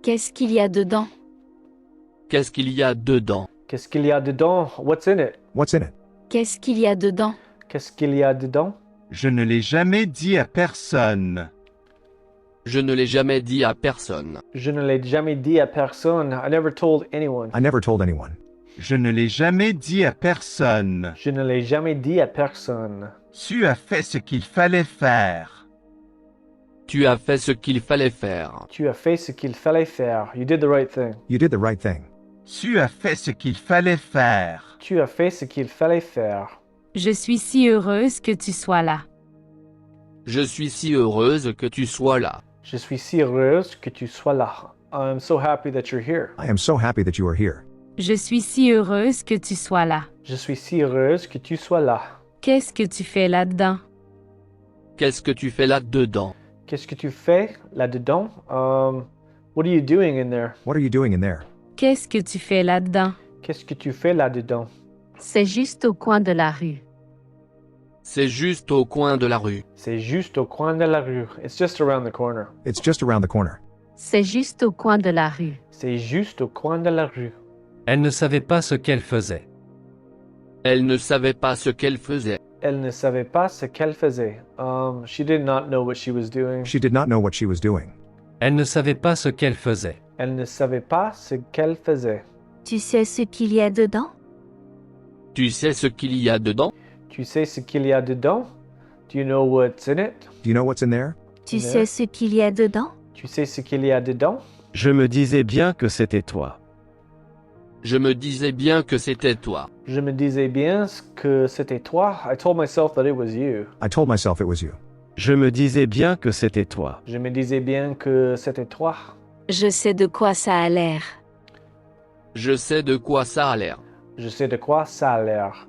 Qu'est-ce qu'il y a dedans? Qu'est-ce qu'il y a dedans? Qu'est-ce qu'il y a dedans? What's in it? What's in it? Qu'est-ce qu'il y a dedans? Qu'est-ce qu'il y a dedans? Je ne l'ai jamais dit à personne. Je ne l'ai jamais dit à personne. Je ne l'ai jamais dit à personne. I never told anyone. I never told anyone. Je ne l'ai jamais dit à personne. Je ne l'ai jamais dit à personne. Tu as fait ce qu'il fallait faire. Tu as fait ce qu'il fallait faire. Tu as fait ce qu'il fallait faire. You did the right thing. You did the right thing. Tu as fait ce qu'il fallait faire. Tu as fait ce qu'il fallait faire. Je suis si heureuse que tu sois là. Je suis si heureuse que tu sois là. Je suis si heureuse que tu sois là. I'm so happy that you're here. I am so happy that you are here. Je suis si heureuse que tu sois là. Je suis si heureuse que tu sois là. Qu'est-ce que tu fais là-dedans? Qu'est-ce que tu fais là-dedans? Qu'est-ce que tu fais là-dedans? What are you doing in there? What are you doing in there? Qu'est-ce que tu fais là-dedans? Qu'est-ce que tu fais là-dedans? C'est juste au coin de la rue. C'est juste au coin de la rue. C'est juste au coin de la rue. It's just around the corner. It's just around the corner. C'est juste au coin de la rue. C'est juste au coin de la rue. Elle ne savait pas ce qu'elle faisait. Elle ne savait pas ce qu'elle faisait. Elle ne savait pas ce qu'elle faisait. She did not know what she was doing. She did not know what she was doing. Elle ne savait pas ce qu'elle faisait. Elle ne savait pas ce qu'elle faisait. Tu sais ce qu'il y a dedans? Tu sais ce qu'il y a dedans? Tu sais ce qu'il y a dedans? Do you know what's in it? Do you know what's in there? Tu Yeah. sais ce qu'il y a dedans? Tu sais ce qu'il y a dedans? Je me disais bien que c'était toi. Je me disais bien que c'était toi. Je me disais bien que c'était toi. I told myself that it was you. I told myself it was you. Je me disais bien que c'était toi. Je me disais bien que c'était toi. Je sais de quoi ça a l'air. Je sais de quoi ça a l'air. Je sais de quoi ça a l'air.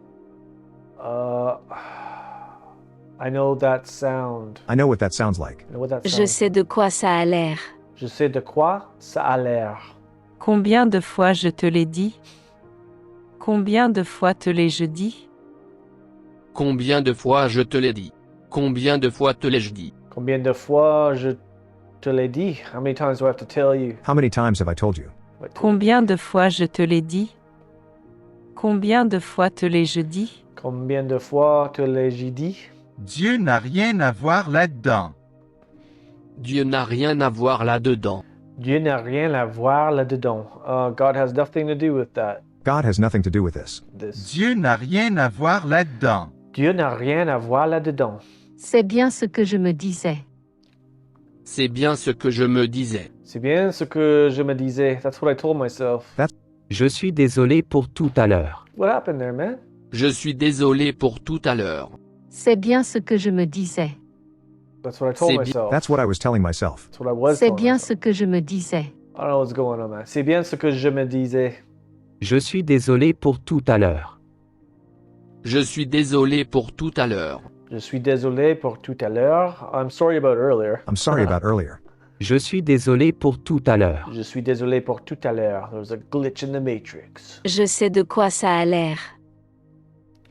I know that sound. I know what that sounds like. I know what that Je sounds. sais de quoi ça a l'air. Je sais de quoi ça a l'air. Combien de fois je te l'ai dit? Combien de fois te l'ai-je dit? Combien de fois je te l'ai dit? Combien de fois te l'ai-je dit? Combien de fois je te l'ai dit? How many times do I have to tell you? How many times have I told you? Combien de fois je te l'ai dit? Combien de fois te l'ai-je dit? Combien de fois te l'ai-je dit? Dieu n'a rien à voir là-dedans. Dieu n'a rien à voir là-dedans. Dieu n'a rien à voir là-dedans. God has nothing to do with that. God has nothing to do with this. Dieu n'a rien à voir là-dedans. Dieu n'a rien à voir là-dedans. C'est bien ce que je me disais. C'est bien ce que je me disais. C'est bien ce que je me disais. That's what I told myself. Je suis désolé pour tout à l'heure. What happened there, man? Je suis désolé pour tout à l'heure. C'est bien ce que je me disais. That's what I told C'est bien. myself. That's what I was telling myself. That's what I was C'est telling bien myself. ce que je me disais. I don't know what's going on, man. C'est bien ce que je me disais. Je suis désolé pour tout à l'heure. Je suis désolé pour tout à l'heure. Je suis désolé pour tout à l'heure. I'm sorry about earlier. I'm sorry about earlier. Je suis désolé pour tout à l'heure. Je suis désolé pour tout à l'heure. There was a glitch in the matrix. Je sais de quoi ça a l'air.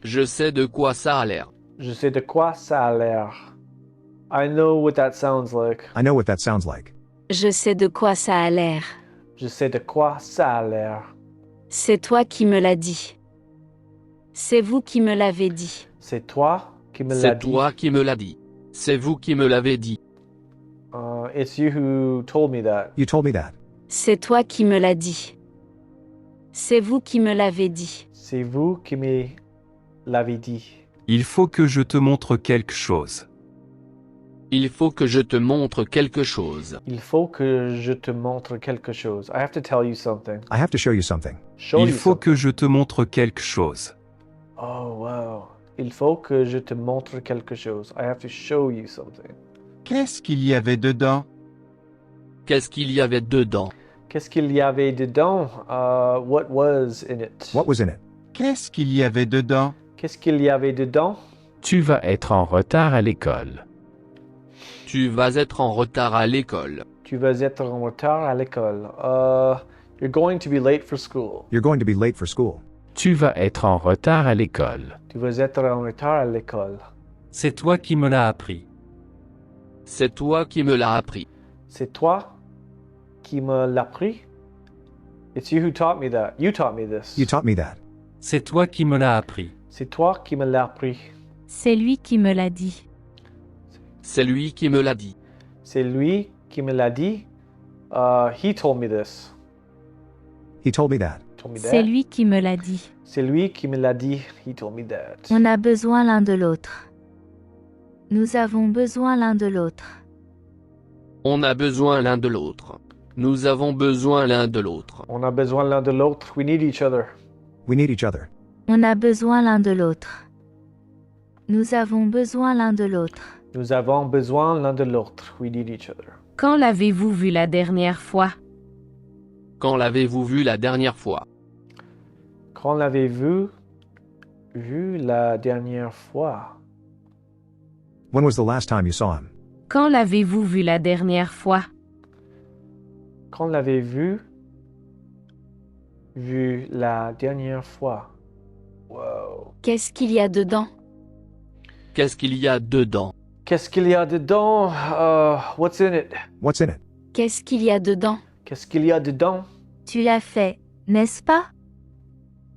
Je sais de quoi ça a l'air. Je sais de quoi ça a l'air. I know what that sounds like. I know what that sounds like. Je sais de quoi ça a l'air. Je sais de quoi ça a l'air. C'est toi qui me l'as dit. C'est vous qui me l'avez dit. C'est toi qui me l'as C'est dit. toi qui me l'as dit. C'est vous qui me l'avez dit. It's you who told me that. You told me that. C'est toi qui me l'as dit. C'est vous qui me l'avez dit. C'est vous qui me l'avez dit. Il faut que je te montre quelque chose. Il faut que je te montre quelque chose. Il faut que je te montre quelque chose. I have to tell you something. I have to show you something. Show Il you faut something. que je te montre quelque chose. Oh, wow. Il faut que je te montre quelque chose. I have to show you something. Qu'est-ce qu'il y avait dedans? Qu'est-ce qu'il y avait dedans? Qu'est-ce qu'il y avait dedans? What was in it? What was in it? Qu'est-ce qu'il y avait dedans? Qu'est-ce qu'il y avait dedans? Tu vas être en retard à l'école. Tu vas être en retard à l'école. Tu vas être en retard à l'école. You're going to be late for school. You're going to be late for school. Tu vas être en retard à l'école. Tu vas être en retard à l'école. C'est toi qui me l'as appris. C'est toi qui me l'as appris. C'est toi qui me l'a appris? It's you who taught me that. You taught me this. You taught me that. C'est toi qui me l'as appris. C'est toi qui me l'as appris. C'est lui qui me l'a dit. C'est lui qui me l'a dit. C'est lui qui me l'a dit. He told me this. He told me that. Told me that. C'est lui qui me l'a dit. C'est lui qui me l'a dit. He told me that. On a besoin l'un de l'autre. Nous avons besoin l'un de l'autre. On a besoin l'un de l'autre. Nous avons besoin l'un de l'autre. On a besoin l'un de l'autre. We need each other. We need each other. On a besoin l'un de l'autre. Nous avons besoin l'un de l'autre. Nous avons besoin l'un de l'autre. We need each other. Quand l'avez-vous vu la dernière fois? Quand l'avez-vous vu la dernière fois? Quand l'avez-vous vu la dernière fois? When was the last time you saw him? Quand l'avez-vous vu la dernière fois? Quand l'avez-vous vu la dernière fois? Wow. Qu'est-ce qu'il y a dedans? Qu'est-ce qu'il y a dedans? Qu'est-ce qu'il y a dedans? What's in it? What's in it? Qu'est-ce qu'il y a dedans? Qu'est-ce qu'il y a dedans? Tu l'as fait, n'est-ce pas?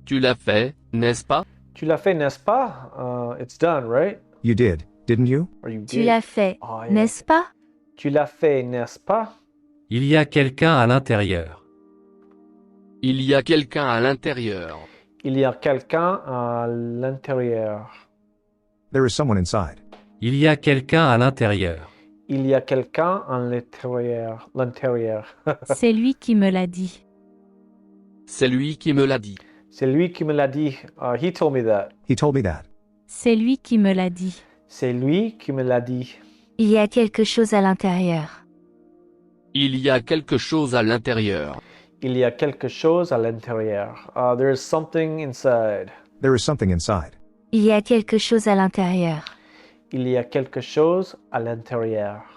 Tu l'as fait, n'est-ce pas? Tu l'as fait, n'est-ce pas? It's done, right? You did, didn't you? Or you Tu did. l'as fait, Oh, yeah. n'est-ce pas? Tu l'as fait, n'est-ce pas? Il y a quelqu'un à l'intérieur. Il y a quelqu'un à l'intérieur. Il y a quelqu'un à l'intérieur. There is someone inside. Il y a quelqu'un à l'intérieur. Il y a quelqu'un à l'intérieur. L'intérieur. C'est lui qui me l'a dit. C'est lui qui me l'a dit. C'est lui qui me l'a dit. He told me that. He told me that. C'est lui qui me l'a dit. C'est lui qui me l'a dit. Il y a quelque chose à l'intérieur. Il y a quelque chose à l'intérieur. Il y a quelque chose à l'intérieur. There is something inside. There is something inside. Il y a quelque chose à l'intérieur. Il y a quelque chose à l'intérieur.